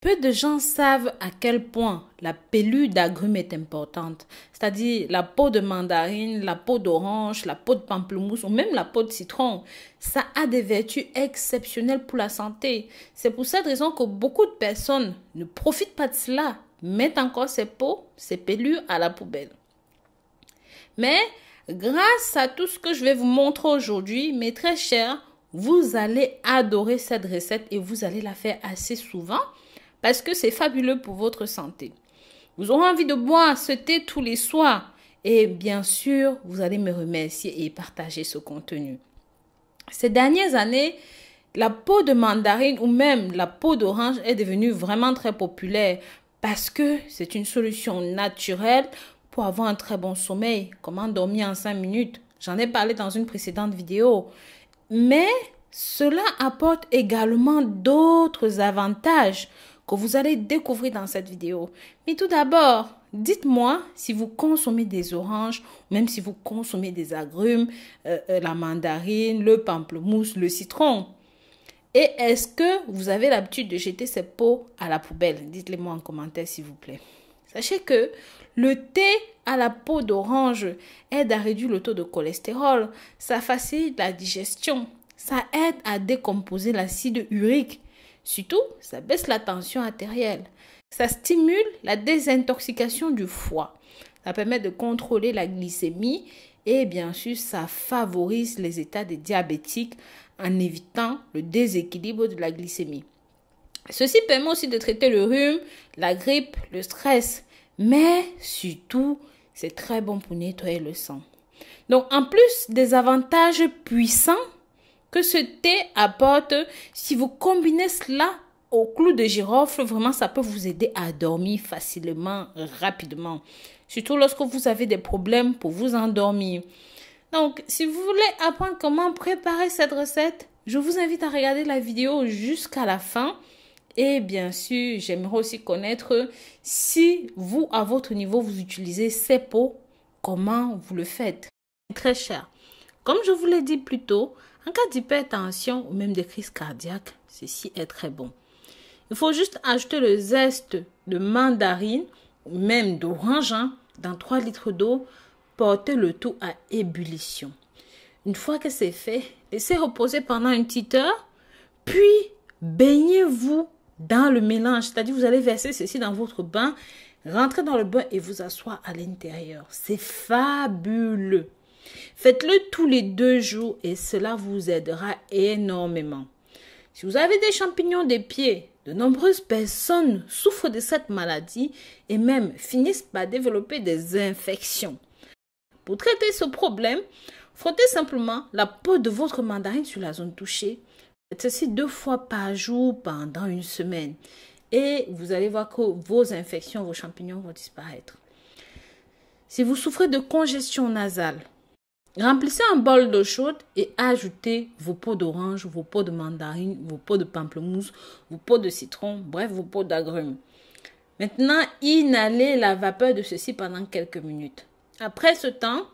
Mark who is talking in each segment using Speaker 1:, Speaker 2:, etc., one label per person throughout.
Speaker 1: Peu de gens savent à quel point la pelure d'agrumes est importante, c'est-à-dire la peau de mandarine, la peau d'orange, la peau de pamplemousse ou même la peau de citron. Ça a des vertus exceptionnelles pour la santé. C'est pour cette raison que beaucoup de personnes ne profitent pas de cela, mettent encore ces peaux, ces pelures à la poubelle. Mais grâce à tout ce que je vais vous montrer aujourd'hui, mes très chers, vous allez adorer cette recette et vous allez la faire assez souvent parce que c'est fabuleux pour votre santé. Vous aurez envie de boire ce thé tous les soirs et bien sûr, vous allez me remercier et partager ce contenu. Ces dernières années, la peau de mandarine ou même la peau d'orange est devenue vraiment très populaire parce que c'est une solution naturelle pour avoir un très bon sommeil. Comment dormir en 5 minutes? J'en ai parlé dans une précédente vidéo. Mais cela apporte également d'autres avantages que vous allez découvrir dans cette vidéo. Mais tout d'abord, dites-moi si vous consommez des oranges, même si vous consommez des agrumes, la mandarine, le pamplemousse, le citron. Et est-ce que vous avez l'habitude de jeter ces peaux à la poubelle? Dites-le moi en commentaire s'il vous plaît. Sachez que le thé à la peau d'orange aide à réduire le taux de cholestérol, ça facilite la digestion, ça aide à décomposer l'acide urique, surtout ça baisse la tension artérielle, ça stimule la désintoxication du foie, ça permet de contrôler la glycémie et bien sûr ça favorise les états de diabétiques en évitant le déséquilibre de la glycémie. Ceci permet aussi de traiter le rhume, la grippe, le stress. Mais surtout, c'est très bon pour nettoyer le sang. Donc, en plus des avantages puissants que ce thé apporte, si vous combinez cela au clou de girofle, vraiment, ça peut vous aider à dormir facilement, rapidement. Surtout lorsque vous avez des problèmes pour vous endormir. Donc, si vous voulez apprendre comment préparer cette recette, je vous invite à regarder la vidéo jusqu'à la fin. Et bien sûr, j'aimerais aussi connaître si vous, à votre niveau, vous utilisez ces pots, comment vous le faites. Très cher. Comme je vous l'ai dit plus tôt, en cas d'hypertension ou même de crise cardiaque, ceci est très bon. Il faut juste ajouter le zeste de mandarine ou même d'orange dans 3 litres d'eau, porter le tout à ébullition. Une fois que c'est fait, laissez reposer pendant une petite heure, puis baignez-vous dans le mélange, c'est-à-dire vous allez verser ceci dans votre bain, rentrer dans le bain et vous asseoir à l'intérieur. C'est fabuleux. Faites-le tous les 2 jours et cela vous aidera énormément. Si vous avez des champignons des pieds, de nombreuses personnes souffrent de cette maladie et même finissent par développer des infections. Pour traiter ce problème, frottez simplement la peau de votre mandarine sur la zone touchée. Faites ceci 2 fois par jour pendant une semaine et vous allez voir que vos infections, vos champignons vont disparaître. Si vous souffrez de congestion nasale, remplissez un bol d'eau chaude et ajoutez vos peaux d'orange, vos peaux de mandarine, vos peaux de pamplemousse, vos peaux de citron, bref, vos peaux d'agrumes. Maintenant, inhalez la vapeur de ceci pendant quelques minutes. Après ce temps,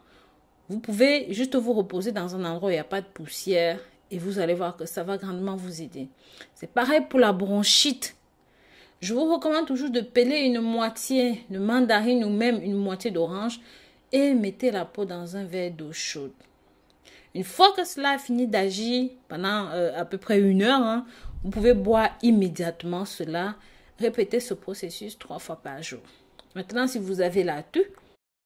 Speaker 1: vous pouvez juste vous reposer dans un endroit où il n'y a pas de poussière. Et vous allez voir que ça va grandement vous aider. C'est pareil pour la bronchite. Je vous recommande toujours de peler une moitié de mandarine ou même une moitié d'orange et mettez la peau dans un verre d'eau chaude. Une fois que cela a fini d'agir pendant à peu près 1 heure, vous pouvez boire immédiatement cela. Répétez ce processus 3 fois par jour. Maintenant, si vous avez la toux,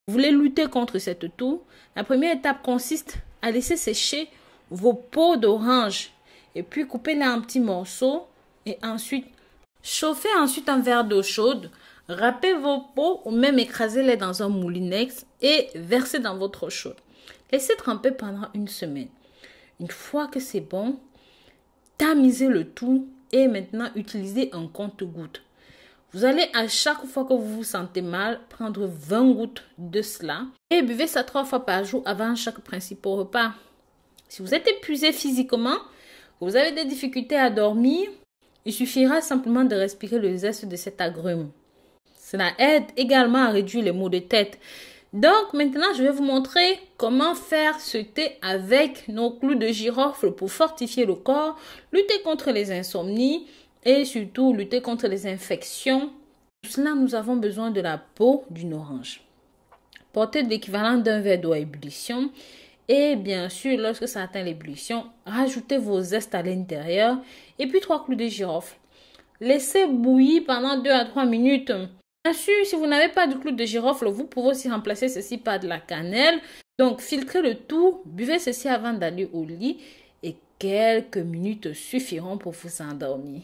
Speaker 1: vous voulez lutter contre cette toux, la première étape consiste à laisser sécher vos peaux d'orange et puis coupez-les en petits morceaux et ensuite chauffez un verre d'eau chaude, râpez vos peaux ou même écrasez-les dans un moulinex et versez dans votre eau chaude. Laissez tremper pendant 1 semaine. Une fois que c'est bon, tamisez le tout et maintenant utilisez un compte-gouttes. Vous allez à chaque fois que vous vous sentez mal prendre 20 gouttes de cela et buvez ça 3 fois par jour avant chaque principal repas. Si vous êtes épuisé physiquement, vous avez des difficultés à dormir, il suffira simplement de respirer le zeste de cet agrume. Cela aide également à réduire les maux de tête. Donc maintenant, je vais vous montrer comment faire ce thé avec nos clous de girofle pour fortifier le corps, lutter contre les insomnies, et surtout lutter contre les infections. Pour cela, nous avons besoin de la peau d'une orange. Portez l'équivalent d'un verre d'eau à ébullition. Et bien sûr, lorsque ça atteint l'ébullition, rajoutez vos zestes à l'intérieur et puis 3 clous de girofle. Laissez bouillir pendant 2 à 3 minutes. Bien sûr, si vous n'avez pas de clous de girofle, vous pouvez aussi remplacer ceci par de la cannelle. Donc, filtrez le tout, buvez ceci avant d'aller au lit et quelques minutes suffiront pour vous endormir.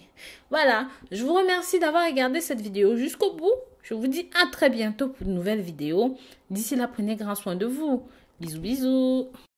Speaker 1: Voilà, je vous remercie d'avoir regardé cette vidéo jusqu'au bout. Je vous dis à très bientôt pour de nouvelles vidéos. D'ici là, prenez grand soin de vous. Bisous, bisous.